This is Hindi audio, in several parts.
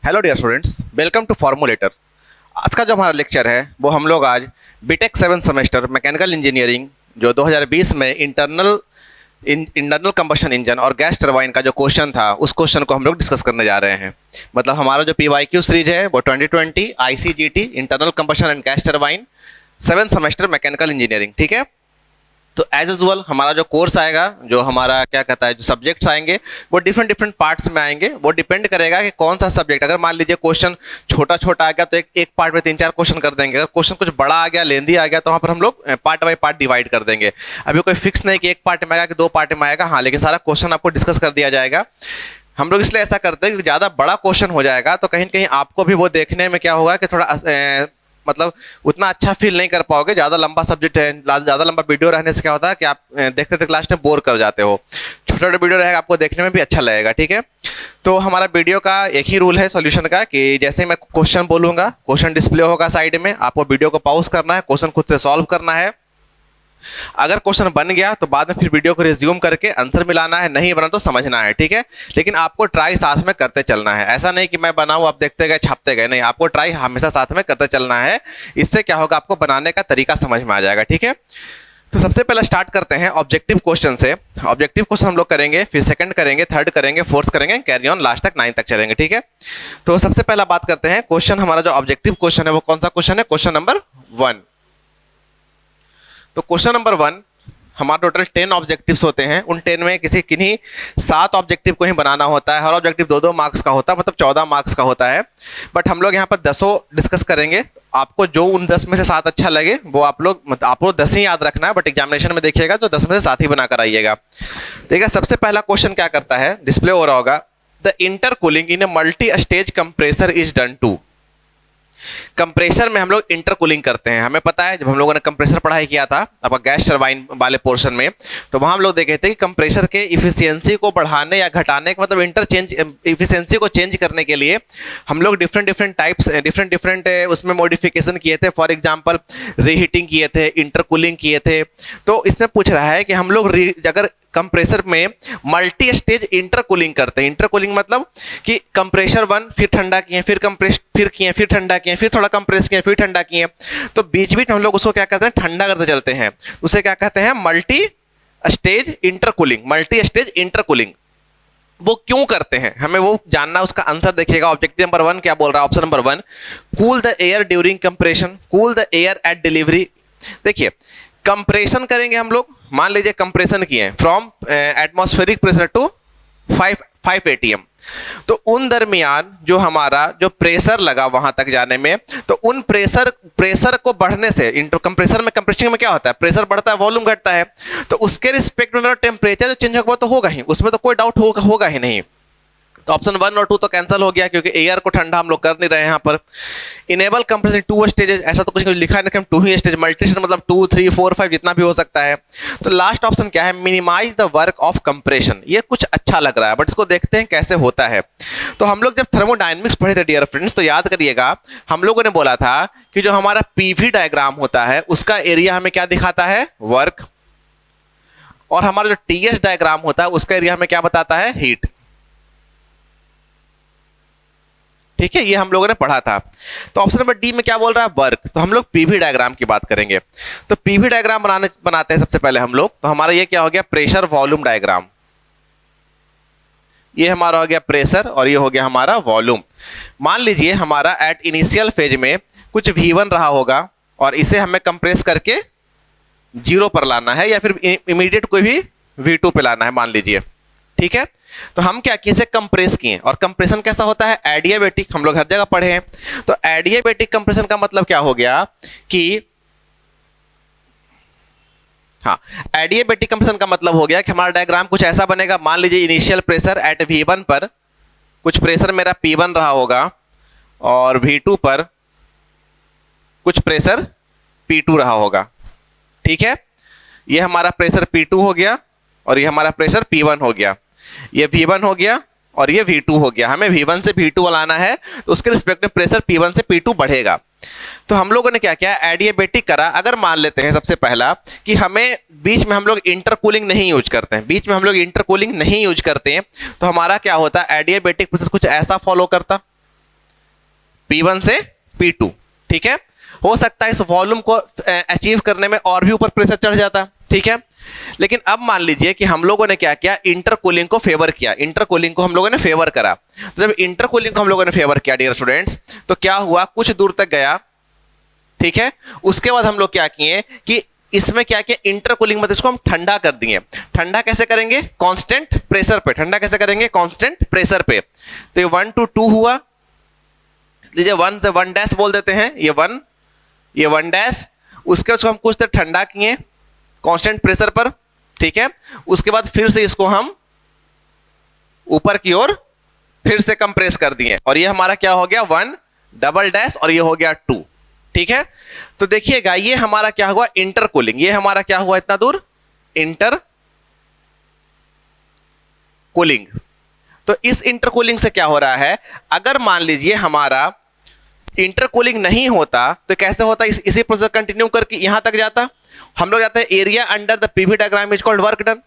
Hello dear students, welcome to formulator. आज का जो हमारा लेक्चर है वो हम लोग आज बीटेक 7 सेमेस्टर मैकेनिकल इंजीनियरिंग जो 2020 में इंटरनल कंबशन इंजन और गैस टरबाइन का जो क्वेश्चन था उस क्वेश्चन को हम लोग डिस्कस करने जा रहे हैं। मतलब हमारा जो PYQ सीरीज है वो 2020 ICGT internal combustion and gas turbine 7 semester mechanical engineering, ठीक है। तो एज यूजुअल हमारा जो कोर्स आएगा, जो हमारा क्या कहता है, जो सब्जेक्ट्स आएंगे वो डिफरेंट पार्ट्स में आएंगे। वो डिपेंड करेगा कि कौन सा सब्जेक्ट। अगर मान लीजिए क्वेश्चन छोटा छोटा आ गया तो एक पार्ट में 3-4 क्वेश्चन कर देंगे। अगर क्वेश्चन कुछ बड़ा आ गया, लेंदी आ गया, तो वहाँ पर हम लोग पार्ट बाई पार्ट डिवाइड कर देंगे। अभी कोई फिक्स नहीं कि एक पार्ट में आएगा कि 2 पार्ट में आएगा, हाँ, लेकिन सारा क्वेश्चन आपको डिस्कस कर दिया जाएगा। हम लोग इसलिए ऐसा करते हैं कि ज़्यादा बड़ा क्वेश्चन हो जाएगा तो कहीं ना कहीं आपको भी वो देखने में क्या होगा कि थोड़ा मतलब उतना अच्छा फील नहीं कर पाओगे। ज़्यादा लंबा सब्जेक्ट है, ज़्यादा लंबा वीडियो रहने से क्या होता है कि आप देखते देखते लास्ट में बोर कर जाते हो। छोटा छोटा वीडियो रहेगा, आपको देखने में भी अच्छा लगेगा, ठीक है। तो हमारा वीडियो का एक ही रूल है सॉल्यूशन का कि जैसे मैं क्वेश्चन बोलूँगा, क्वेश्चन डिस्प्ले होगा साइड में, आपको वीडियो को पॉज करना है, क्वेश्चन खुद से सॉल्व करना है। अगर क्वेश्चन बन गया तो बाद में फिर वीडियो को रिज्यूम करके आंसर मिलाना है, नहीं बना तो समझना है, ठीक है। लेकिन आपको ट्राई साथ में करते चलना है। ऐसा नहीं कि मैं बनाऊं आप देखते गए छापते गए, नहीं, आपको ट्राई हमेशा साथ में करते चलना है। इससे क्या होगा, आपको बनाने का तरीका समझ में आ जाएगा, ठीक है। तो सबसे पहले स्टार्ट करते हैं ऑब्जेक्टिव क्वेश्चन से। ऑब्जेक्टिव क्वेश्चन हम लोग करेंगे, फिर सेकंड करेंगे, थर्ड करेंगे, फोर्थ करेंगे, कैरी ऑन लास्ट तक 9 तक चलेंगे, ठीक है। तो सबसे पहला बात करते हैं क्वेश्चन। हमारा जो ऑब्जेक्टिव क्वेश्चन है वो कौन सा क्वेश्चन है? Question number 1। तो क्वेश्चन नंबर 1, हमारा टोटल 10 ऑब्जेक्टिव्स होते हैं। उन 10 में किन्हीं 7 ऑब्जेक्टिव को ही बनाना होता है। हर ऑब्जेक्टिव 2-2 मार्क्स का होता है, मतलब 14 मार्क्स का होता है। बट हम लोग यहाँ पर 10 डिस्कस करेंगे। आपको जो उन 10 में से 7 अच्छा लगे वो आपको 10 ही याद रखना है, बट एग्जामिनेशन में देखिएगा तो 10 में से 7 ही बनाकर आइएगा, ठीक है। सबसे पहला क्वेश्चन क्या करता है, डिस्प्ले हो रहा होगा। The intercooling in a multi stage compressor is done to. Compressor में हम लोग इंटरकूलिंग करते हैं। हमें पता है, जब हम लोगों ने कंप्रेसर पढ़ाई किया था आपका गैस टरबाइन वाले पोर्शन में, तो वहां हम लोग देखे थे कि कंप्रेसर के इफिशियंसी को बढ़ाने या घटाने का मतलब इफिशियंसी को चेंज करने के लिए हम लोग डिफरेंट टाइप्स डिफरेंट उसमें मॉडिफिकेशन किए थे। फॉर एग्जांपल रीहीटिंग किए थे, इंटरकूलिंग किए थे। तो इसमें पूछ रहा है कि हम लोग अगर कंप्रेसर में मल्टी स्टेज इंटरकूलिंग करते हैं। इंटरकूलिंग मतलब कि कंप्रेसर 1 फिर ठंडा किए, फिर किए, फिर ठंडा किए, फिर थोड़ा कंप्रेस किए, फिर ठंडा किए, तो बीच बीच हम लोग उसको क्या कहते हैं, ठंडा करते चलते हैं। उसे क्या कहते हैं, multi stage intercooling. Multi stage intercooling वो क्यों करते हैं, हमें वो जानना। उसका आंसर देखिएगा। ऑब्जेक्टिव नंबर 1 क्या बोल रहा है? Option number 1, cool the air during compression, cool the air at delivery. देखिए, कंप्रेशन करेंगे हम लोग, मान लीजिए कंप्रेशन किए from atmospheric pressure to 5 ATM। तो उन दरमियान जो हमारा जो प्रेशर लगा वहां तक जाने में, तो उन प्रेशर को बढ़ने से, कंप्रेसर में कंप्रेसिंग में क्या होता है, प्रेशर बढ़ता है, वॉल्यूम घटता है, तो उसके रिस्पेक्ट में टेम्परेचर चेंज होगा तो होगा ही, उसमें तो कोई डाउट होगा ही नहीं। तो ऑप्शन 1 और 2 तो कैंसिल हो गया, क्योंकि एयर को ठंडा हम लोग कर नहीं रहे हैं यहाँ पर। इनेबल कंप्रेशन 2 स्टेजेस, ऐसा तो कुछ लिखा नहीं, 2 ही स्टेज। मल्टी स्टेज मतलब 2, 3, 4, 5 जितना भी हो सकता है। तो लास्ट ऑप्शन क्या है, minimize the work of compression. ये कुछ अच्छा लग रहा है, बट इसको देखते हैं कैसे होता है। तो हम लोग जब थर्मोडायनेमिक्स पढ़े थे डियर फ्रेंड्स, तो याद करिएगा हम लोगों ने बोला था कि जो हमारा PV डायग्राम होता है उसका एरिया हमें क्या दिखाता है, वर्क, और हमारा जो TS डायग्राम होता है उसका एरिया हमें क्या बताता है, हीट, ठीक है। ये हम लोगों ने पढ़ा था। तो ऑप्शन नंबर डी में क्या बोल रहा है, वर्क। तो हम लोग PV डायग्राम की बात करेंगे। तो PV डायग्राम बनाते हैं सबसे पहले हम लोग। तो हमारा ये क्या हो गया, प्रेशर वॉल्यूम डायग्राम। ये हमारा हो गया प्रेशर और ये हो गया हमारा वॉल्यूम। मान लीजिए हमारा एट इनिशियल फेज में कुछ V1 रहा होगा और इसे हमें कंप्रेस करके 0 पर लाना है, या फिर इमीडिएट कोई भी V2 पे लाना है मान लीजिए, ठीक है। तो हम क्या किए, इसे कंप्रेस किए। और कंप्रेशन कैसा होता है, एडियाबैटिक, हम लोग हर जगह पढ़े हैं। तो एडियाबैटिक कंप्रेशन का मतलब क्या हो गया कि, हाँ, एडियाबैटिक कंप्रेशन का मतलब हो गया कि हमारा डायग्राम कुछ ऐसा बनेगा। मान लीजिए इनिशियल प्रेशर एट V1 पर कुछ प्रेशर मेरा P1 रहा होगा और V2 पर कुछ प्रेशर P2 रहा होगा, ठीक है। ये हमारा प्रेशर P2 हो गया और ये हमारा प्रेशर P1 हो गया। ये V1 हो गया और ये V2 हो गया। हमें V1 से V2 लाना है, तो उसके रिस्पेक्ट में प्रेशर P1 से P2 बढ़ेगा। तो हम लोगों ने क्या किया, एडियाबैटिक करा। अगर मान लेते हैं सबसे पहला कि हमें बीच में हम लोग इंटरकूलिंग नहीं यूज करते हैं, बीच में हम लोग इंटरकूलिंग नहीं यूज करते हैं, तो हमारा क्या होता है, एडियाबैटिक प्रोसेस कुछ ऐसा फॉलो करता। P1 से P2, ठीक है। हो सकता है इस वॉल्यूम को अचीव करने में और भी ऊपर प्रेशर चढ़ जाता, ठीक है। लेकिन अब मान लीजिए कि हम लोगों ने क्या किया, इंटरकूलिंग को फेवर किया, इंटरकूलिंग को हम लोगों ने फेवर करा। तो जब इंटरकूलिंग को हम लोगों ने फेवर किया डियर स्टूडेंट्स, तो क्या हुआ, कुछ दूर तक गया, ठीक है। उसके बाद हम लोग क्या किए कि इसमें क्या किया, इंटरकूलिंग मतलब इसको हम ठंडा कर दिए। ठंडा कैसे करेंगे, कांस्टेंट प्रेशर पे। ठंडा कैसे करेंगे, कांस्टेंट प्रेशर पे। तो ये 1 to 2 हुआ, लीजिए 1 से 1 डैश बोल देते हैं, ये 1, ये 1 डैश। उसके उसको हम कुछ देर ठंडा किए कांस्टेंट प्रेशर पर, ठीक है। उसके बाद फिर से इसको हम ऊपर की ओर फिर से कंप्रेस कर दिए, और ये हमारा क्या हो गया, 1 डबल डैश, और ये हो गया 2, ठीक है। तो देखिएगा ये हमारा क्या हुआ, इंटरकूलिंग। ये हमारा क्या हुआ इतना दूर, इंटरकूलिंग। तो इस इंटरकूलिंग से क्या हो रहा है, अगर मान लीजिए हमारा इंटरकूलिंग नहीं होता तो कैसे होता, इसी प्रोसेस कंटिन्यू करके यहां तक जाता। हम लोग जाते हैं area under the PV diagram is called work done.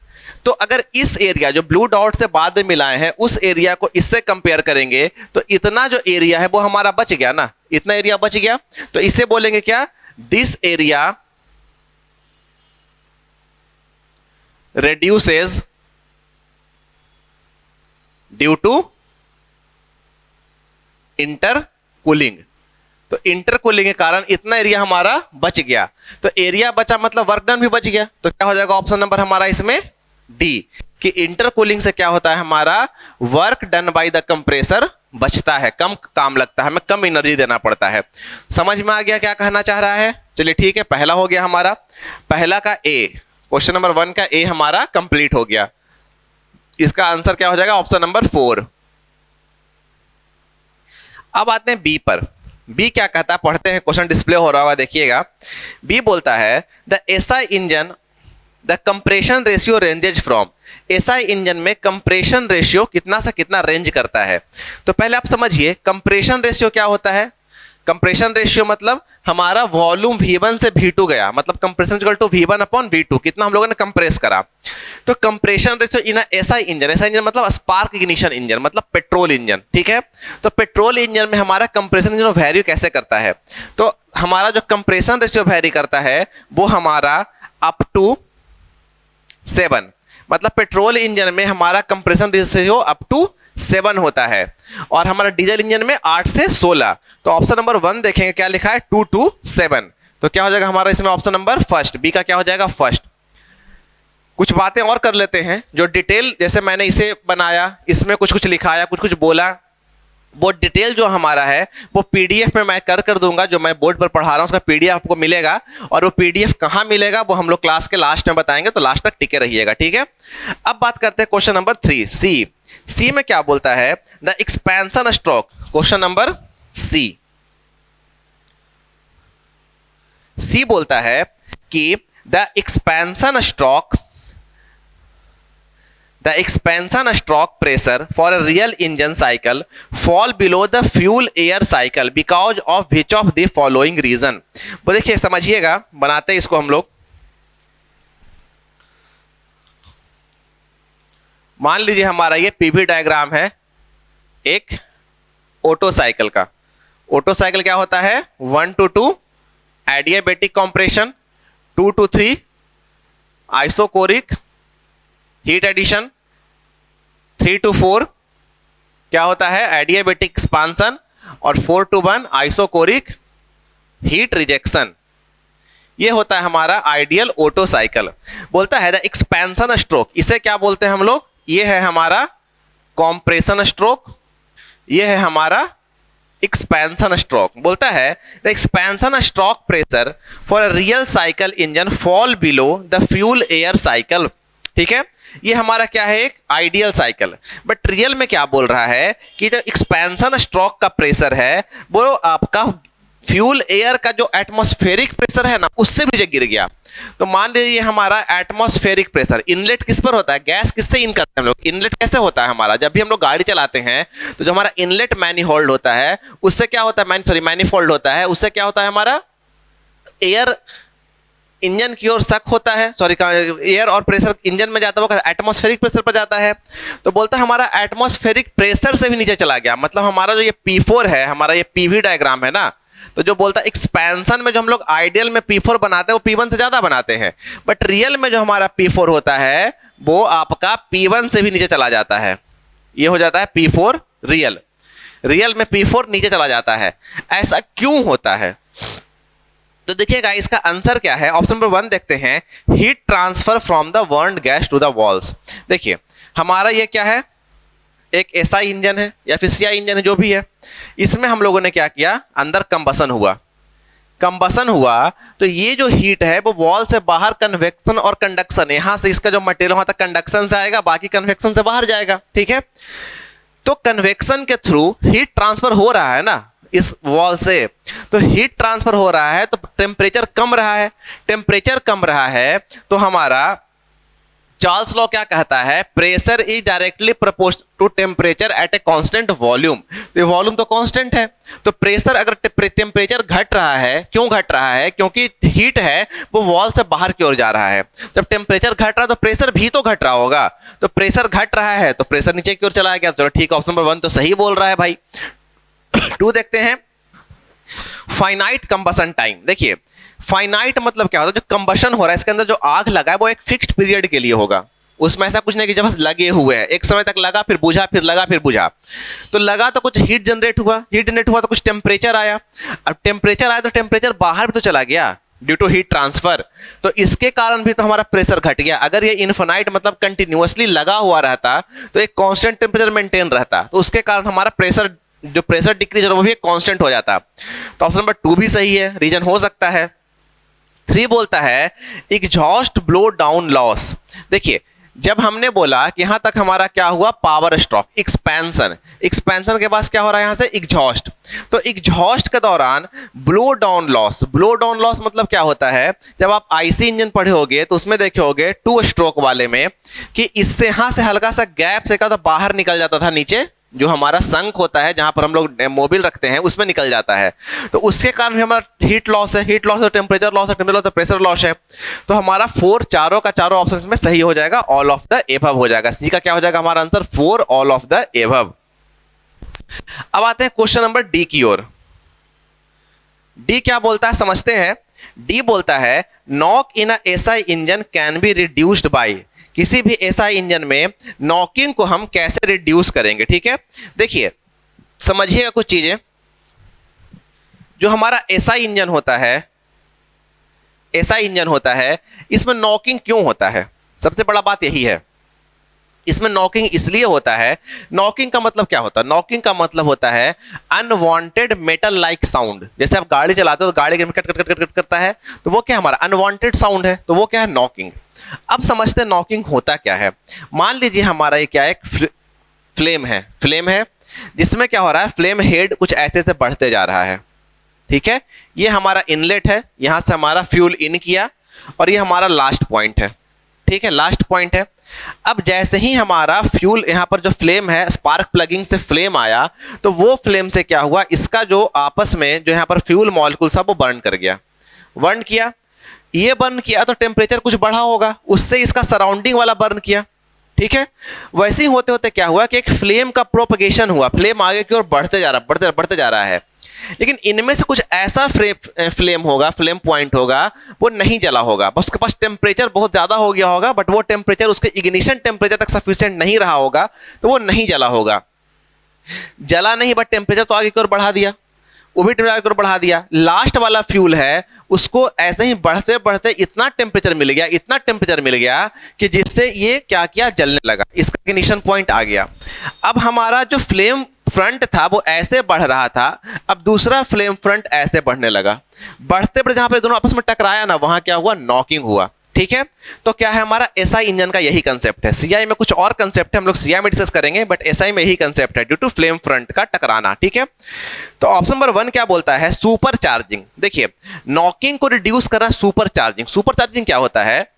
तो अगर इस एरिया जो ब्लू डॉट से बाद में मिलाए हैं उस एरिया को इससे कंपेयर करेंगे तो इतना जो एरिया है वो हमारा बच गया ना, इतना एरिया बच गया। तो इसे बोलेंगे क्या, this area reduces due to intercooling. तो इंटरकूलिंग के कारण इतना एरिया हमारा बच गया। तो एरिया बचा मतलब वर्क डन भी बच गया। तो क्या हो जाएगा ऑप्शन नंबर हमारा इसमें डी, कि इंटरकूलिंग से क्या होता है, हमारा work done by the compressor बचता है, कम काम लगता है, हमें कम एनर्जी देना पड़ता है। समझ में आ गया क्या कहना चाह रहा है। चलिए ठीक है, पहला हो गया हमारा, पहला का ए, क्वेश्चन नंबर 1 का ए हमारा कंप्लीट हो गया। इसका आंसर क्या हो जाएगा, ऑप्शन नंबर 4। अब आते हैं बी पर। बी क्या कहता है, पढ़ते हैं, क्वेश्चन डिस्प्ले हो रहा होगा, देखिएगा। बी बोलता है the SI engine the compression ratio ranges from. SI engine में कंप्रेशन रेशियो कितना से कितना रेंज करता है। तो पहले आप समझिए कंप्रेशन रेशियो क्या होता है। कंप्रेशन रेशियो मतलब हमारा वॉल्यूम V1 से V2 गया, मतलब compression equal to V1 upon V2, कितना हम लोगों ने कंप्रेस करा। तो compression ratio in SI engine, SI engine मतलब स्पार्क इग्निशन इंजन, मतलब पेट्रोल इंजन, ठीक है। तो पेट्रोल इंजन में हमारा कंप्रेशन रेशियो वैरी कैसे करता है, तो हमारा जो कंप्रेशन रेशियो वैरी करता है वो हमारा अप टू 7, मतलब पेट्रोल इंजन में हमारा कंप्रेशन रेशियो अप टू 7 होता है, और हमारा डीजल इंजन में 8 से 16। तो ऑप्शन नंबर 1 देखेंगे क्या लिखा है, 2 to 7। तो क्या हो जाएगा हमारा इसमें ऑप्शन नंबर फर्स्ट, बी का क्या हो जाएगा फर्स्ट। कुछ बातें और कर लेते हैं जो डिटेल, जैसे मैंने इसे बनाया, इसमें कुछ कुछ लिखाया, कुछ कुछ बोला, वो डिटेल जो हमारा है वो पीडीएफ में मैं कर दूंगा। जो मैं बोर्ड पर पढ़ा रहा हूँ उसका पीडीएफ आपको मिलेगा, और वो पीडीएफ कहाँ मिलेगा वो हम लोग क्लास के लास्ट में बताएंगे, तो लास्ट तक टिके रहिएगा, ठीक है। अब बात करते हैं क्वेश्चन नंबर 3 सी। सी में क्या बोलता है, the expansion stroke. Question number C, C बोलता है कि the expansion stroke, the expansion stroke pressure for a real engine cycle fall below the fuel air cycle because of which of the following reason। वो देखिए समझिएगा, बनाते हैं इसको हम लोग। मान लीजिए हमारा ये पीवी डायग्राम है एक ऑटो साइकिल का। ऑटो साइकिल क्या होता है, 1 to 2 adiabatic compression, 2 to 3 isochoric heat addition, 3 to 4 क्या होता है, एडियाबैटिक एक्सपांसन, और 4 to 1 आइसोकोरिक हीट रिजेक्शन। ये होता है हमारा आइडियल ऑटो साइकिल। बोलता है द एक्सपेंशन स्ट्रोक, इसे क्या बोलते हैं हम लोग, ये है हमारा कॉम्प्रेशन स्ट्रोक, ये है हमारा एक्सपेंशन स्ट्रोक। बोलता है the expansion stroke pressure for a real cycle engine fall below the fuel air cycle, ठीक है। ये हमारा क्या है, एक आइडियल साइकिल। बट रियल में क्या बोल रहा है कि जो एक्सपेंशन स्ट्रोक का प्रेशर है वो आपका फ्यूल एयर का जो एटमॉस्फेरिक प्रेशर है ना उससे भी गिर गया। तो मान लीजिए हमारा एटमॉस्फेरिक प्रेशर, इनलेट किस पर होता है, गैस किससे इन करते हैं हम लोग, इनलेट कैसे होता है हमारा, जब भी हम लोग गाड़ी चलाते हैं तो जो हमारा इनलेट मैनीहोल्ड होता है उससे क्या होता है, मैनीफोल्ड होता है, उससे क्या होता है हमारा एयर इंजन की ओर शक होता है, सॉरी एयर और प्रेशर इंजन में जाता है वो एटमॉस्फेरिक प्रेशर पर जाता है। तो बोलता है हमारा एटमॉस्फेरिक प्रेशर से भी नीचे चला गया, मतलब हमारा जो ये P4 है, हमारा ये PV डायग्राम है ना, तो जो बोलता है एक्सपेंशन में जो हम लोग आइडियल में P4 बनाते हैं वो P1 से ज़्यादा बनाते हैं, बट रियल में जो हमारा P4 होता है वो आपका P1 से भी नीचे चला जाता है। ये हो जाता है P4 रियल, रियल में P4 नीचे चला जाता है। ऐसा क्यों होता है? तो देखिएगा इसका आंसर क्या है। ऑप्शन नंबर 1 देखते हैं, heat transfer from the burned gas to the walls. देखिए हमारा ये क्या है, एक एसआई इंजन है या फिर सीआई इंजन है, जो भी है, इसमें हम लोगों ने क्या किया, अंदर कंबसन हुआ। कंबसन हुआ तो ये जो हीट है वो वॉल से बाहर कन्वेक्शन और कंडक्शन, यहां से इसका जो मटेरियल वहां तक कंडक्शन से आएगा, बाकी कन्वेक्शन से बाहर जाएगा। ठीक है, तो कन्वेक्शन के थ्रू हीट ट्रांसफर हो रहा है ना इस वॉल से, तो हीट ट्रांसफर हो रहा है तो टेम्परेचर कम रहा है। टेम्परेचर कम रहा है तो हमारा चार्ल्स लॉ क्या कहता है, pressure is directly proportional to temperature at a constant volume. तो वॉल्यूम तो कांस्टेंट है, तो प्रेशर अगर टेम्परेचर घट रहा है, क्यों घट रहा है, क्योंकि हीट है वो वॉल से बाहर की ओर जा रहा है। जब टेम्परेचर घट रहा है तो प्रेशर भी तो घट रहा होगा, तो प्रेशर घट रहा है तो प्रेशर नीचे की ओर चला गया। चलो ठीक है, ऑप्शन नंबर 1 तो सही बोल रहा है भाई। 2 देखते हैं, फाइनाइट कंबसन टाइम। देखिए फाइनाइट मतलब क्या होता है, जो कंबशन हो रहा है इसके अंदर जो आग लगा है वो एक फिक्स्ड पीरियड के लिए होगा, उसमें ऐसा कुछ नहीं कि जब बस लगे हुए हैं, एक समय तक लगा फिर बुझा, फिर लगा फिर बुझा। तो लगा तो कुछ हीट जनरेट हुआ, हीट जनरेट हुआ तो कुछ टेम्परेचर आया, अब टेम्परेचर आया तो टेम्परेचर बाहर भी तो चला गया ड्यू टू हीट ट्रांसफर, तो इसके कारण भी तो हमारा प्रेशर घट गया। अगर ये इनफिनाइट मतलब कंटिन्यूअसली लगा हुआ रहता तो एक कांस्टेंट टेम्परेचर मेंटेन रहता, तो उसके कारण हमारा प्रेशर जो प्रेशर डिक्रीज वो भी एक कांस्टेंट हो जाता। तो ऑप्शन नंबर 2 भी सही है, रीजन हो सकता है। 3 बोलता है एग्जॉस्ट ब्लो डाउन लॉस। देखिए जब हमने बोला कि यहां तक हमारा क्या हुआ, पावर स्ट्रोक, एक्सपेंशन, एक्सपेंशन के पास क्या हो रहा है यहां से एग्जॉस्ट, तो एग्जॉस्ट के दौरान blow down loss, blow down loss मतलब क्या होता है, जब आप आईसी इंजन पढ़े होगे तो उसमें देखे होगे 2 स्ट्रोक वाले में कि इससे यहां से हल्का सा गैप से क्या था, बाहर निकल जाता था नीचे, जो हमारा संक होता है जहां पर हम लोग मोबिल रखते हैं उसमें निकल जाता है, तो उसके कारण भी हमारा हीट लॉस है, हीट लॉस है, टेम्परेचर लॉस है, टेम्परेचर लॉस है, प्रेशर लॉस है। तो हमारा 4 चारों का चारों ऑप्शन में सही हो जाएगा, ऑल ऑफ द एबव हो जाएगा। सी का क्या हो जाएगा हमारा answer, 4 all of the above. अब आते हैं क्वेश्चन नंबर डी की ओर। डी क्या बोलता है समझते हैं। डी बोलता है knock in a SI engine can be reduced by, किसी भी एसआई इंजन में नॉकिंग को हम कैसे रिड्यूस करेंगे। ठीक है, देखिए समझिएगा कुछ चीजें। जो हमारा एसआई इंजन होता है, एसआई इंजन होता है, इसमें नॉकिंग क्यों होता है, सबसे बड़ा बात यही है। इसमें नॉकिंग इसलिए होता है, नॉकिंग का मतलब क्या होता है, नॉकिंग का मतलब होता है अनवांटेड मेटल लाइक साउंड। जैसे आप गाड़ी चलाते हो तो गाड़ी कट कट कट कट करता है, तो वो क्या हमारा अनवांटेड साउंड है, तो वो क्या है नॉकिंग। अब समझते हैं नॉकिंग होता क्या है। मान लीजिए हमारा ये क्या है, एक फ्लेम है, फ्लेम है जिसमें क्या हो रहा है, फ्लेम हेड कुछ ऐसे से बढ़ते जा रहा है। ठीक है, ये हमारा इनलेट है, यहां से हमारा फ्यूल इन किया और ये हमारा लास्ट पॉइंट है। ठीक है, लास्ट पॉइंट है। अब जैसे ही हमारा फ्यूल यहां पर जो फ्लेम है, स्पार्क प्लगिंग से फ्लेम आया, तो वो फ्लेम से क्या हुआ, इसका जो आपस में जो यहां पर फ्यूल मॉलिक्यूल था वो बर्न कर गया, बर्न किया। ये बर्न किया तो टेम्परेचर कुछ बढ़ा होगा, उससे इसका सराउंडिंग वाला बर्न किया। ठीक है, वैसे ही होते होते क्या हुआ कि एक फ्लेम का प्रोपगेशन हुआ, फ्लेम आगे की ओर बढ़ते जा रहा, बढ़ते जा रहा है। लेकिन इनमें से कुछ ऐसा फ्लेम होगा, फ्लेम पॉइंट होगा, वो नहीं जला होगा, बस उसके पास टेम्परेचर बहुत ज़्यादा हो गया होगा, बट वो टेम्परेचर उसके इग्निशन टेम्परेचर तक सफिशिएंट नहीं रहा होगा, तो वो नहीं जला होगा। जला नहीं, बट टेम्परेचर तो आगे की ओर बढ़ा दिया, वो भी टेम्परेचर को बढ़ा दिया। लास्ट वाला फ्यूल है, उसको ऐसे ही बढ़ते बढ़ते इतना टेम्परेचर मिल गया, इतना टेम्परेचर मिल गया कि जिससे ये क्या किया, जलने लगा, इसका इग्निशन पॉइंट आ गया। अब हमारा जो फ्लेम फ्रंट था वो ऐसे बढ़ रहा था, अब दूसरा फ्लेम फ्रंट ऐसे बढ़ने लगा, बढ़ते बढ़ते जहां पर दोनों आपस में टकराया ना, वहां क्या हुआ, नॉकिंग हुआ। ठीक है, तो क्या है हमारा एसआई इंजन का यही कंसेप्ट है। सीआई में कुछ और कंसेप्ट है, हम लोग सीआई में डिस्कस करेंगे, बट एसआई में यही कंसेप्ट है, ड्यू टू फ्लेम फ्रंट का टकराना। ठीक है, तो ऑप्शन नंबर 1 क्या बोलता है, सुपर चार्जिंग। देखिए नॉकिंग को रिड्यूस करना, सुपर चार्जिंग। सुपर चार्जिंग क्या होता है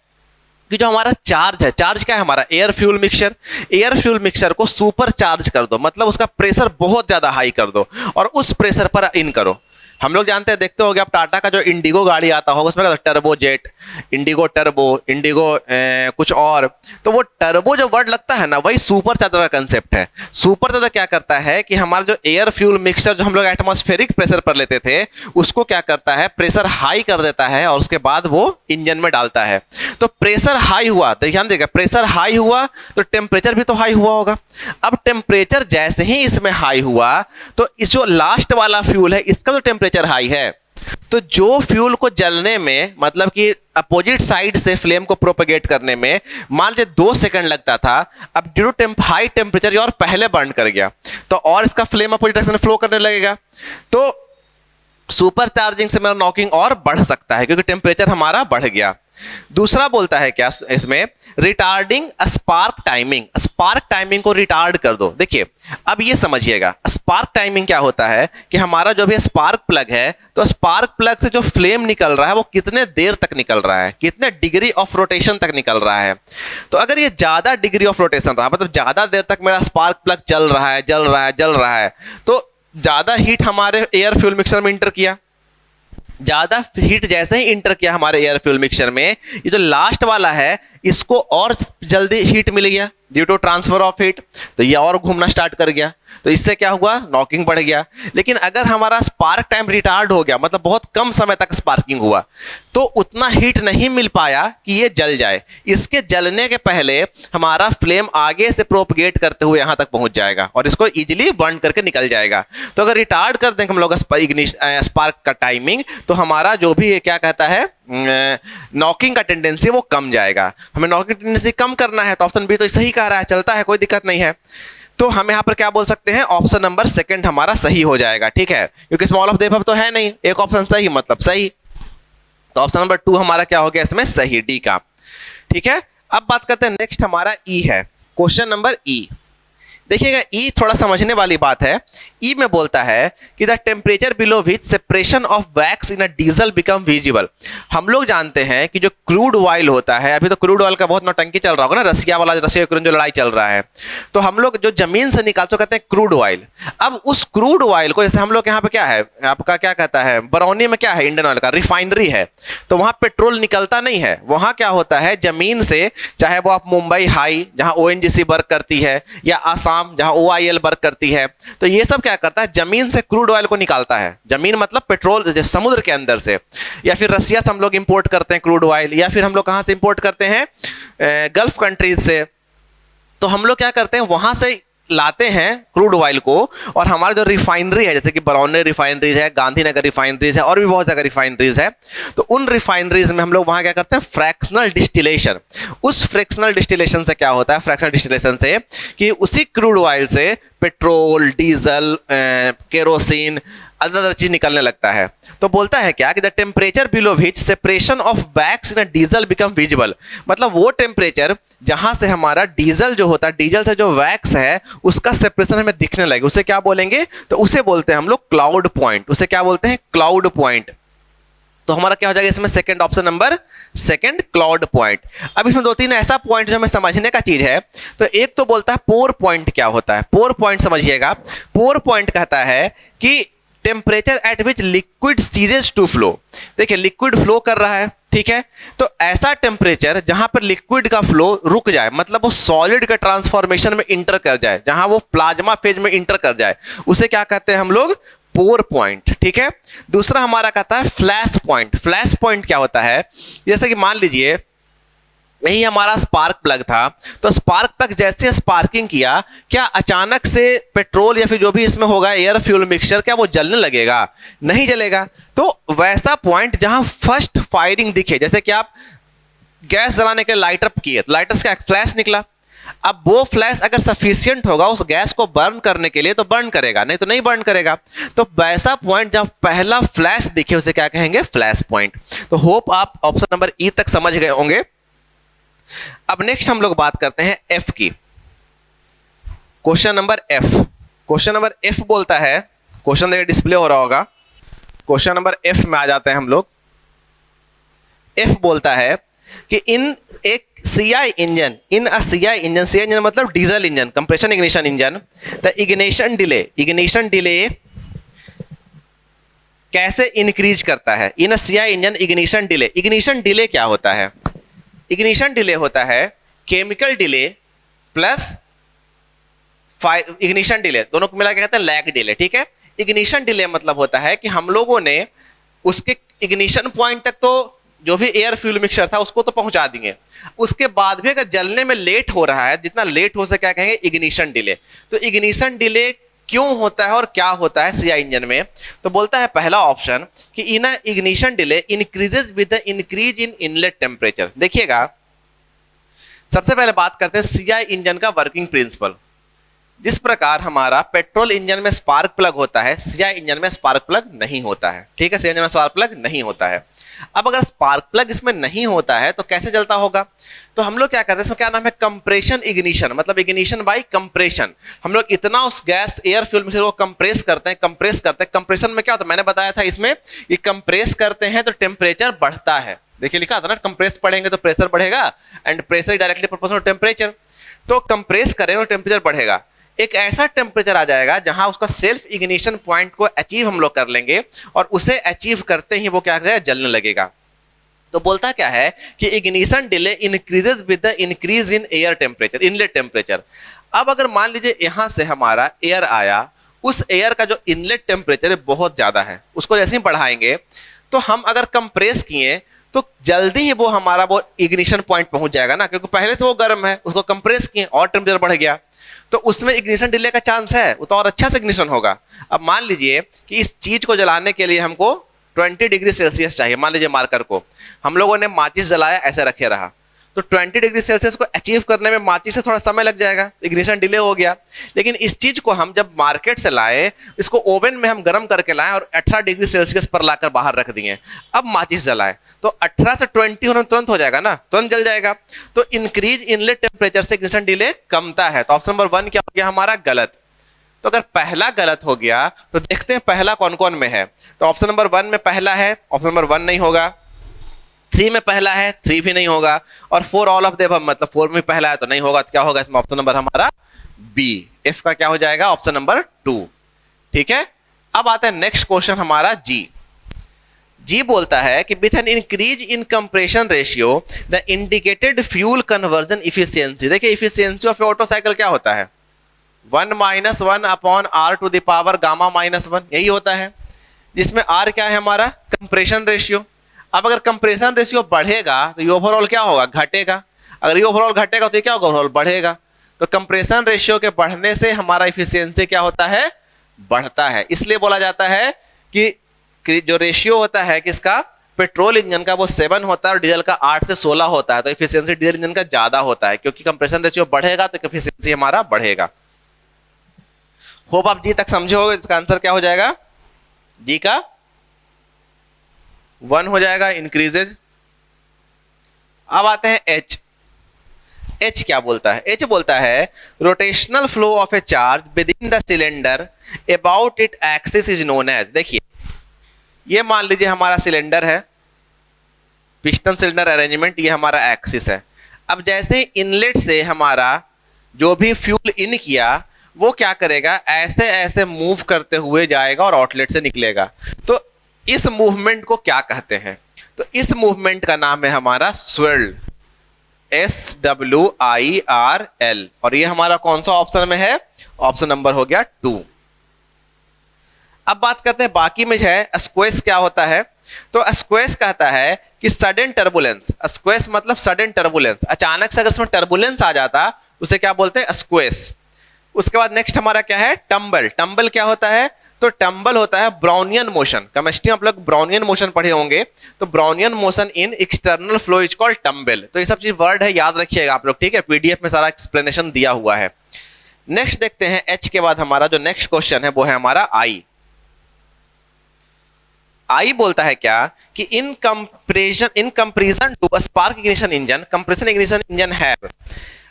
कि जो हमारा चार्ज है, चार्ज क्या है हमारा, air fuel mixture, air fuel mixture को सुपर चार्ज कर दो, मतलब उसका प्रेशर बहुत ज्यादा हाई कर दो और उस प्रेशर पर इन करो। हम लोग जानते हैं, देखते होगे आप, टाटा का जो इंडिगो गाड़ी आता होगा उसमें turbo jet, Indigo turbo, Indigo कुछ और, तो वो टर्बो जो वर्ड लगता है ना, वही सुपर चार्जर का कंसेप्ट है। सुपर चार्जर क्या करता है कि हमारा जो एयर फ्यूल मिक्सचर जो हम लोग एटमॉस्फेरिक प्रेशर पर लेते थे, उसको क्या करता है, प्रेशर हाई कर देता है और उसके बाद वो इंजन में डालता है। तो प्रेशर हाई हुआ, ध्यान देगा, प्रेशर हाई हुआ तो टेम्परेचर भी तो हाई हुआ होगा। अब टेम्परेचर जैसे ही इसमें हाई हुआ तो इस जो लास्ट वाला फ्यूल है इसका तो टेम्परेचर हाई है, तो जो फ्यूल को जलने में, मतलब कि अपोजिट साइड से फ्लेम को प्रोपेगेट करने में मान लीजिए 2 सेकंड लगता था, अब ड्यू टू हाई टेम्परेचर और पहले बर्न कर गया, तो और इसका फ्लेम अपोजिट डायरेक्शन में फ्लो करने लगेगा। तो सुपर चार्जिंग से मेरा नॉकिंग और बढ़ सकता है क्योंकि टेम्परेचर हमारा बढ़ गया। दूसरा बोलता है क्या इसमें, retarding spark timing, spark timing को रिटार्ड कर दो। देखिए अब ये समझिएगा, स्पार्क टाइमिंग क्या होता है कि हमारा जो भी स्पार्क प्लग है, तो स्पार्क प्लग से जो फ्लेम निकल रहा है वो कितने देर तक निकल रहा है, कितने डिग्री ऑफ रोटेशन तक निकल रहा है। तो अगर ये ज्यादा डिग्री ऑफ रोटेशन रहा, मतलब ज्यादा देर तक मेरा स्पार्क प्लग चल रहा है, जल रहा है, जल रहा है, तो ज्यादा हीट हमारे एयर फ्यूल मिक्सर में इंटर किया, ज्यादा हीट जैसे ही इंटर किया हमारे एयर फ्यूल मिक्सचर में, ये जो लास्ट वाला है इसको और जल्दी हीट मिल गया due to transfer of heat, तो ये और घूमना स्टार्ट कर गया, तो इससे क्या हुआ, नॉकिंग बढ़ गया। लेकिन अगर हमारा स्पार्क टाइम रिटार्ड हो गया, मतलब बहुत कम समय तक स्पार्किंग हुआ, तो उतना हीट नहीं मिल पाया कि ये जल जाए। इसके जलने के पहले हमारा फ्लेम आगे से प्रोपगेट करते हुए यहां तक पहुंच जाएगा और इसको इजीली बर्न करके निकल जाएगा। तो अगर रिटार्ड कर देंगे हम लोग स्पार्क का टाइमिंग, तो हमारा जो भी क्या कहता है नॉकिंग का टेंडेंसी वो कम जाएगा। हमें नॉकिंग टेंडेंसी कम करना है तो ऑप्शन बी तो सही कह रहा है, चलता है, कोई दिक्कत नहीं है। तो हम यहाँ पर क्या बोल सकते हैं, ऑप्शन नंबर सेकंड हमारा सही हो जाएगा, ठीक है, क्योंकि स्मॉल ऑफ देव तो है नहीं, एक ऑप्शन सही मतलब सही, तो ऑप्शन नंबर 2 हमारा क्या हो गया इसमें, सही, डी का। ठीक है, अब बात करते हैं नेक्स्ट हमारा ई है, क्वेश्चन नंबर ई। देखिएगा ई थोड़ा समझने वाली बात है। ई में बोलता है कि the temperature below which separation of wax in a diesel become visible. हम लोग जानते हैं कि जो क्रूड ऑयल होता है, अभी तो क्रूड ऑयल का बहुत नौटंकी चल रहा होगा ना, रसिया वाला, रसिया यूक्रेन जो लड़ाई चल रहा है, तो हम लोग जो जमीन से निकालते कहते हैं क्रूड ऑयल। अब उस क्रूड ऑयल को, जैसे हम लोग यहाँ पे क्या है, आपका क्या कहता है, बरौनी में क्या है, इंडियन ऑयल का रिफाइनरी है, तो वहां पेट्रोल निकलता नहीं है, वहां क्या होता है जमीन से, चाहे वो आप मुंबई हाई जहां ओएनजीसी वर्क करती है, या आसाम जहां ओआईएल वर्क करती है, तो ये सब क्या करता है, जमीन से क्रूड ऑयल को निकालता है। जमीन मतलब पेट्रोल समुद्र के अंदर से, या फिर रसिया से हम लोग इंपोर्ट करते हैं क्रूड ऑयल, या फिर हम लोग कहां से इंपोर्ट करते हैं, गल्फ कंट्रीज से। तो हम लोग क्या करते हैं, वहां से लाते हैं क्रूड ऑयल को, और हमारा जो रिफाइनरी है, जैसे कि बरौनी रिफाइनरीज है, गांधीनगर रिफाइनरीज है, और भी बहुत जगह रिफाइनरीज है, तो उन रिफाइनरीज में हम लोग वहां क्या करते हैं, फ्रैक्शनल डिस्टिलेशन। उस फ्रैक्शनल डिस्टिलेशन से क्या होता है, फ्रैक्शनल डिस्टिलेशन से कि उसी क्रूड ऑयल से पेट्रोल, डीजल, केरोसिन, अदर चीज निकलने लगता है। तो बोलता है क्या कि the temperature below which separation of wax in a diesel become visible, मतलब वो टेम्परेचर जहां से हमारा डीजल जो होता है, डीजल से जो वैक्स है उसका सेपरेशन हमें दिखने लगे, उसे क्या बोलेंगे, तो उसे बोलते हैं हम लोग क्लाउड पॉइंट। उसे क्या बोलते हैं, क्लाउड पॉइंट। तो हमारा क्या हो जाएगा इसमें, second option number second, cloud point. अब इसमें 2-3 ऐसा पॉइंट जो हमें समझने का चीज है। तो एक तो बोलता है पोर पॉइंट क्या होता है, पोर पॉइंट समझिएगा। पोर पॉइंट कहता है कि temperature at which liquid ceases to flow. देखिए लिक्विड फ्लो कर रहा है, ठीक है, तो ऐसा टेम्परेचर जहां पर लिक्विड का फ्लो रुक जाए, मतलब वो सॉलिड का ट्रांसफॉर्मेशन में इंटर कर जाए, जहां वो प्लाज्मा फेज में इंटर कर जाए, उसे क्या कहते हैं हम लोग, पोर पॉइंट। ठीक है, दूसरा हमारा कहता है फ्लैश पॉइंट। फ्लैश पॉइंट क्या होता है, जैसे कि मान लीजिए यही हमारा स्पार्क प्लग था, तो स्पार्क प्लग जैसे स्पार्किंग किया, क्या अचानक से पेट्रोल या फिर जो भी इसमें होगा एयर फ्यूल मिक्सचर, क्या वो जलने लगेगा, नहीं जलेगा। तो वैसा पॉइंट जहां फर्स्ट फायरिंग दिखे, जैसे कि आप गैस जलाने के लाइटर किए, लाइटर से फ्लैश निकला, अब वो फ्लैश अगर सफिशिएंट होगा उस गैस को बर्न करने के लिए तो बर्न करेगा, नहीं तो नहीं बर्न करेगा। तो वैसा पॉइंट जब पहला फ्लैश दिखे उसे क्या कहेंगे, फ्लैश पॉइंट। तो होप आप ऑप्शन नंबर ई तक समझ गए होंगे। अब नेक्स्ट हम लोग बात करते हैं एफ की, question number F. Question number F बोलता है, क्वेश्चन देखिए डिस्प्ले हो रहा होगा, क्वेश्चन नंबर एफ में आ जाते हैं हम लोग। एफ बोलता है कि इन एक CI engine, in a CI engine, CI engine मतलब diesel engine, compression ignition engine, the ignition delay कैसे इंक्रीज करता है in CI engine ignition delay. Ignition delay क्या होता है? इग्निशन डिले होता है chemical delay plus ignition delay, दोनों को मिला के कहते हैं लैग डिले, ठीक है। इग्निशन डिले मतलब होता है कि हम लोगों ने उसके इग्निशन पॉइंट तक तो जो भी एयर फ्यूल मिक्सचर था उसको तो पहुंचा दिए, उसके बाद भी अगर जलने में लेट हो रहा है, जितना लेट हो सके क्या कहेंगे? Ignition delay. तो इग्निशन डिले क्यों होता है और क्या होता है सीआई इंजन में? तो बोलता है पहला ऑप्शन कि in ignition delay increases with the increase in inlet temperature. देखिएगा, सबसे पहले बात करते हैं सीआई इंजन का वर्किंग प्रिंसिपल। जिस प्रकार हमारा पेट्रोल इंजन में स्पार्क प्लग होता है, सीआई इंजन में स्पार्क प्लग नहीं होता है, ठीक है। सीआई इंजन में स्पार्क प्लग नहीं होता है। अब अगर स्पार्क प्लग इसमें नहीं होता है तो कैसे जलता होगा? तो हम लोग क्या करते हैं, इसमें क्या नाम है? कंप्रेशन इग्निशन, मतलब इग्निशन बाय कंप्रेशन। हम लोग इतना उस गैस एयर फ्यूल मिक्सचर को कंप्रेस करते हैं, कंप्रेस करते हैं। कंप्रेशन में क्या होता है? मैंने बताया था इसमें, ये कंप्रेस करते हैं तो टेम्परेचर बढ़ता है। देखिए लिखा था ना, कंप्रेस पढ़ेंगे तो प्रेशर बढ़ेगा and pressure directly proportional to temperature. तो कंप्रेस करेंगे तो टेम्परेचर बढ़ेगा। एक ऐसा टेम्परेचर आ जाएगा जहां उसका सेल्फ इग्निशन पॉइंट को अचीव हम लोग कर लेंगे और उसे अचीव करते ही वो क्या करेगा? जलने लगेगा। तो बोलता क्या है कि ignition delay increases with the increase in air temperature, inlet temperature. अब अगर मान लीजिए यहां से हमारा एयर आया, उस एयर का जो इनलेट टेम्परेचर बहुत ज्यादा है, उसको जैसे ही बढ़ाएंगे तो हम अगर कंप्रेस किए तो जल्दी ही वो हमारा वो इग्निशन पॉइंट पहुंच जाएगा ना, क्योंकि पहले से वो गर्म है, उसको कंप्रेस किए और टेम्परेचर बढ़ गया, तो उसमें इग्निशन डिले का चांस है, वो तो और अच्छा से इग्निशन होगा। अब मान लीजिए कि इस चीज को जलाने के लिए हमको 20 डिग्री सेल्सियस चाहिए। मान लीजिए मार्कर को हम लोगों ने माचिस जलाया, ऐसे रखे रहा, तो 20 डिग्री सेल्सियस को अचीव करने में माचिस से थोड़ा समय लग जाएगा, इग्निशन डिले हो गया। लेकिन इस चीज को हम जब मार्केट से लाए, इसको ओवन में हम गर्म करके लाए और 18 डिग्री सेल्सियस पर लाकर बाहर रख दिए, अब माचिस जलाए तो 18 से 20 होना तुरंत हो जाएगा ना, तुरंत जल जाएगा। तो इंक्रीज इनलेट टेम्परेचर से इग्निशन डिले कमता है। तो ऑप्शन नंबर 1 क्या हो गया हमारा? गलत। तो अगर पहला गलत हो गया तो देखते हैं पहला कौन कौन में है। तो ऑप्शन नंबर 1 में पहला है, ऑप्शन नंबर 1 नहीं होगा। 3 में पहला है, 3 भी नहीं होगा। और 4 ऑल ऑफ द अबव, मतलब 4 में पहला है तो नहीं होगा। तो क्या होगा इसमें? ऑप्शन नंबर हमारा बी, एफ का क्या हो जाएगा? ऑप्शन नंबर 2, ठीक है। अब आता है नेक्स्ट क्वेश्चन हमारा जी। जी बोलता है कि with an increase in compression ratio the indicated fuel conversion efficiency. देखिए इफिशियंसी ऑफ ऑटो साइकिल क्या होता है? 1 - 1 upon r to the power gamma -1, यही होता है, जिसमें r क्या है हमारा? Compression ratio. अब अगर कंप्रेशन रेशियो बढ़ेगा तो ये ओवरऑल क्या होगा? घटेगा। अगर ये ओवरऑल घटेगा तो ये क्या होगा? ओवरऑल बढ़ेगा। तो कंप्रेशन रेशियो के बढ़ने से हमारा इफिशियंसी क्या होता है? बढ़ता है। इसलिए बोला जाता है कि जो रेशियो होता है किसका? पेट्रोल इंजन का, वो 7 होता है और डीजल का 8 से 16 होता है। तो इफिशियंसी डीजल इंजन का ज्यादा होता है, क्योंकि कंप्रेशन रेशियो बढ़ेगा तो इफिशियंसी हमारा बढ़ेगा। होप आप जी तक समझे होगे। इसका आंसर क्या हो जाएगा? जी का 1 हो जाएगा, इंक्रीजेज। अब आते हैं एच। एच क्या बोलता है? एच बोलता है rotational flow of a charge within the cylinder about it axis is known as. देखिए ये मान लीजिए हमारा सिलेंडर है, पिस्टन सिलेंडर अरेंजमेंट, ये हमारा एक्सिस है। अब जैसे इनलेट से हमारा जो भी फ्यूल इन किया वो क्या करेगा? ऐसे ऐसे मूव करते हुए जाएगा और आउटलेट से निकलेगा। तो इस मूवमेंट को क्या कहते हैं? तो इस मूवमेंट का नाम है हमारा स्विर्ल, SWIRL। और ये हमारा कौन सा ऑप्शन में है? ऑप्शन नंबर हो गया 2। अब बात करते हैं बाकी में है स्क्वेस क्या होता है। तो स्क्वेस कहता है कि सडन टर्बुलेंस। स्क्वेस मतलब सडन टर्बुलेंस, अचानक से अगर इसमें टर्बुलेंस आ जाता उसे क्या बोलते हैं? स्क्वेस। उसके बाद नेक्स्ट हमारा क्या है? टंबल। टंबल क्या होता है? तो टंबल होता है ब्राउनियन मोशन। केमिस्ट्री में आप लोग ब्राउनियन मोशन पढ़े होंगे, तो Brownian motion in external flow is called tumble. तो ये सब चीज वर्ड है, याद रखिएगा आप लोग, ठीक है। पीडीएफ में सारा एक्सप्लेनेशन दिया हुआ है। नेक्स्ट देखते हैं एच के बाद हमारा जो नेक्स्ट क्वेश्चन है वो है हमारा आई। आई बोलता है क्या कि in comparison to spark ignition engine, compression ignition engine है।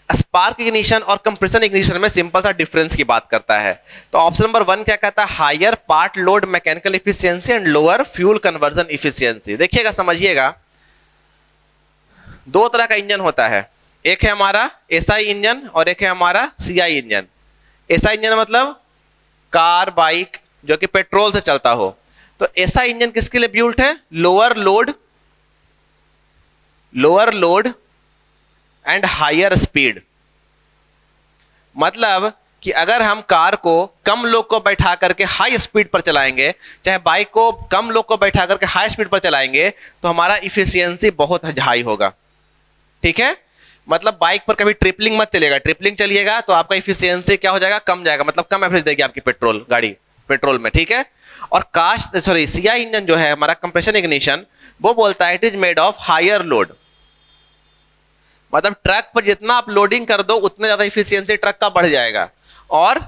स्पार्क इग्निशन और कंप्रेशन इग्निशन में सिंपल सा डिफरेंस की बात करता है। तो ऑप्शन नंबर 1 क्या कहता है? Higher part load mechanical efficiency and lower fuel conversion efficiency. देखिएगा, समझिएगा, 2 तरह का इंजन होता है। एक है हमारा एसआई इंजन और एक है हमारा सीआई इंजन। एसआई इंजन मतलब कार, बाइक जो कि पेट्रोल से चलता हो। तो ऐसा इंजन किसके लिए बिल्ट है? Lower load and higher speed. मतलब कि अगर हम कार को कम लोग को बैठा करके हाई स्पीड पर चलाएंगे, चाहे बाइक को कम लोग को बैठा करके हाई स्पीड पर चलाएंगे, तो हमारा इफिशियंसी बहुत हाई होगा। ठीक है, मतलब बाइक पर कभी ट्रिपलिंग मत चलेगा, ट्रिपलिंग चलिएगा तो आपका इफिशियंसी क्या हो जाएगा? कम जाएगा, मतलब कम एवरेज देगी आपकी गाड़ी पेट्रोल में। ठीक है, और सीआई इंजन जो है हमारा कंप्रेशन इग्निशन, वो बोलता है it is made of higher load. मतलब ट्रक पर जितना आप लोडिंग कर दो उतना ज्यादा इफिशियंसी ट्रक का बढ़ जाएगा, और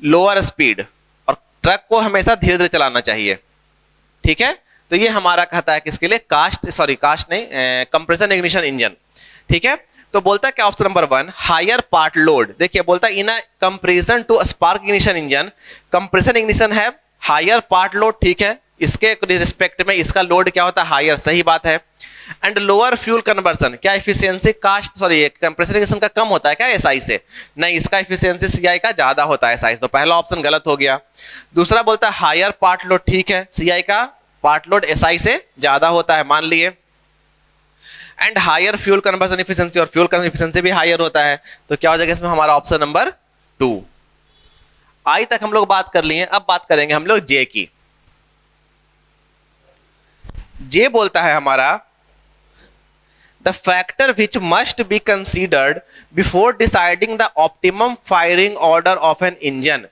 लोअर स्पीड, और ट्रक को हमेशा धीरे धीरे चलाना चाहिए। ठीक है, तो ये हमारा कहता है किसके लिए? Compression ignition engine. ठीक है, तो बोलता है क्या option number 1 higher part load. देखिए बोलता है in a comparison to spark ignition engine, compression ignition है हायर पार्ट लोड। ठीक है, इसके रिस्पेक्ट में इसका लोड क्या होता है? हायर, सही बात है। एंड लोअर फ्यूल कन्वर्सन, क्या इफिशियंसी कंप्रेसर इग्निशन का कम होता है क्या एसआई से? नहीं, इसका इफिशियंसी सीआई का ज्यादा होता है एसआई से, तो पहला ऑप्शन गलत हो गया। दूसरा बोलता है हायर पार्ट लोड, ठीक है, सीआई का पार्ट लोड एसआई से ज्यादा होता है, मान लिए। And higher fuel conversion efficiency, और फ्यूल कन्वर्सन इफिशियंसी भी हायर होता है, तो क्या हो जाएगा इसमें हमारा ऑप्शन नंबर 2। आई तक हम लोग बात कर लिए, अब बात करेंगे हम लोग जे की। जे बोलता है हमारा the factor which must be considered before deciding the optimum firing order of an engine।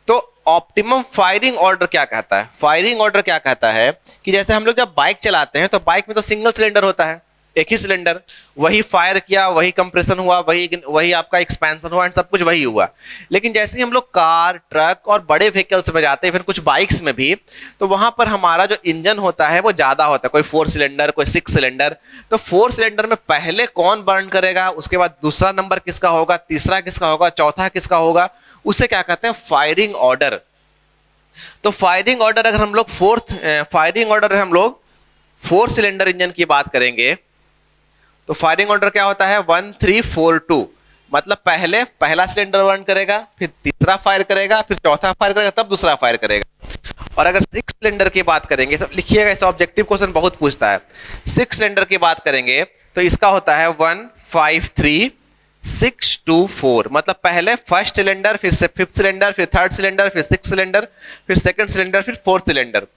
तो ऑप्टिमम फायरिंग ऑर्डर क्या कहता है? फायरिंग ऑर्डर क्या कहता है कि जैसे हम लोग जब बाइक चलाते हैं तो बाइक में तो सिंगल सिलेंडर होता है, एक ही सिलेंडर, वही फायर किया, वही कंप्रेशन हुआ, वही आपका एक्सपेंशन हुआ, एंड सब कुछ वही हुआ। लेकिन जैसे ही हम लोग कार, ट्रक और बड़े व्हीकल्स में जाते हैं, फिर कुछ बाइक्स में भी, तो वहां पर हमारा जो इंजन होता है वो ज्यादा होता है, कोई 4 सिलेंडर, कोई 6 सिलेंडर। तो 4 सिलेंडर में पहले कौन बर्न करेगा, उसके बाद दूसरा नंबर किसका होगा, तीसरा किसका होगा, चौथा किसका होगा, उसे क्या कहते हैं? Firing order. तो फायरिंग ऑर्डर अगर हम लोग हम लोग 4 सिलेंडर इंजन की बात करेंगे, तो फायरिंग ऑर्डर क्या होता है? 1 3 4 2। मतलब पहला सिलेंडर बर्न करेगा, फिर तीसरा फायर करेगा, फिर चौथा फायर करेगा, तब दूसरा फायर करेगा। और अगर 6 सिलेंडर की बात करेंगे, सब लिखिएगा, इस ऑब्जेक्टिव क्वेश्चन बहुत पूछता है। 6 सिलेंडर की बात करेंगे तो इसका होता है 1 5 3 6 2 4। मतलब पहले फर्स्ट सिलेंडर, फिर से 5th सिलेंडर, फिर 3rd सिलेंडर, फिर 6th सिलेंडर, फिर 2nd सिलेंडर, फिर 4th सिलेंडर।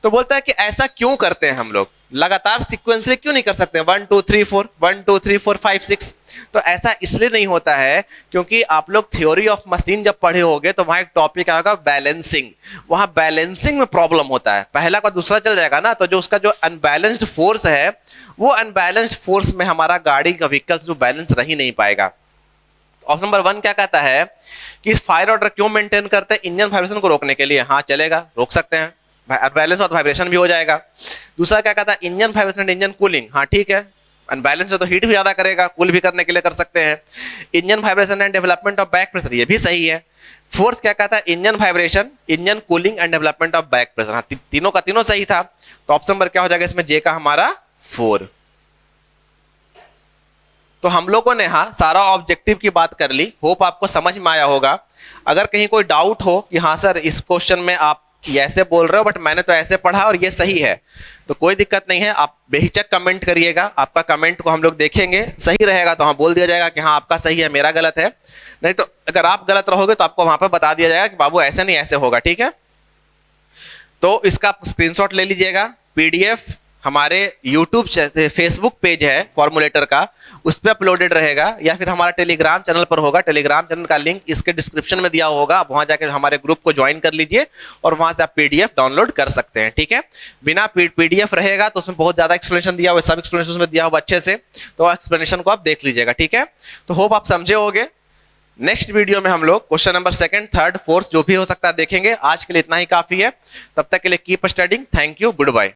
तो बोलता है कि ऐसा क्यों करते हैं हम लोग, लगातार सीक्वेंसली क्यों नहीं कर सकते? 1 2 3 4 1 2 3 4 5 6। तो ऐसा इसलिए नहीं होता है क्योंकि आप लोग थ्योरी ऑफ मशीन जब पढ़े होंगे तो वहां एक टॉपिक आएगा बैलेंसिंग। वहां बैलेंसिंग में प्रॉब्लम होता है, पहला का दूसरा चल जाएगा ना, तो जो उसका जो अनबैलेंस्ड फोर्स है, वो अनबैलेंस्ड फोर्स में हमारा गाड़ी का व्हीकल जो बैलेंस रह ही नहीं पाएगा। ऑप्शन नंबर 1 क्या कहता है कि फायर ऑर्डर क्यों मेंटेन करते हैं? इंजन वाइब्रेशन को रोकने के लिए। हाँ चलेगा, रोक सकते हैं, अनबैलेंस हो तो वाइब्रेशन भी हो जाएगा। दूसरा क्या कहता है? Engine vibration, engine cooling. हाँ ठीक है, अनबैलेंस हो तो हीट भी ज्यादा करेगा, कूल भी करने के लिए कर सकते हैं। Engine vibration and development of back pressure, ये भी सही है। फोर्थ क्या कहता है? Engine vibration, engine cooling and development of back pressure. हाँ तीनों का तीनों सही था, तो ऑप्शन नंबर क्या हो जाएगा इसमें? जे का हमारा 4। तो हम लोगों ने हाँ सारा ऑब्जेक्टिव की बात कर ली, होप आपको समझ में आया होगा। अगर कहीं कोई डाउट हो कि हाँ सर इस क्वेश्चन में आप ये ऐसे बोल रहे हो बट मैंने तो ऐसे पढ़ा और ये सही है, तो कोई दिक्कत नहीं है, आप बेहिचक कमेंट करिएगा। आपका कमेंट को हम लोग देखेंगे, सही रहेगा तो हाँ बोल दिया जाएगा कि हाँ आपका सही है, मेरा गलत है। नहीं तो अगर आप गलत रहोगे तो आपको वहां पर बता दिया जाएगा कि बाबू ऐसे नहीं ऐसे होगा। ठीक है, तो इसका स्क्रीनशॉट ले लीजिएगा। पीडीएफ हमारे यूट्यूब फेसबुक पेज है फॉर्मूलेटर का, उस पर अपलोडेड रहेगा, या फिर हमारा टेलीग्राम चैनल पर होगा। टेलीग्राम चैनल का लिंक इसके डिस्क्रिप्शन में दिया होगा, आप वहां जाकर हमारे ग्रुप को ज्वाइन कर लीजिए और वहां से आप पीडीएफ डाउनलोड कर सकते हैं। ठीक है, बिना पीडीएफ रहेगा तो उसमें बहुत ज्यादा एक्सप्लेनेशन दिया हुआ, सब एक्सप्लेनेशन उसमें दिया हुआ अच्छे से, तो एक्सप्लेनेशन को आप देख लीजिएगा। ठीक है, तो होप आप समझे होगे। नेक्स्ट वीडियो में हम लोग question number 2nd, 3rd, 4th जो भी हो सकता है देखेंगे। आज के लिए इतना ही काफी है, तब तक के लिए keep studying. Thank you, good bye.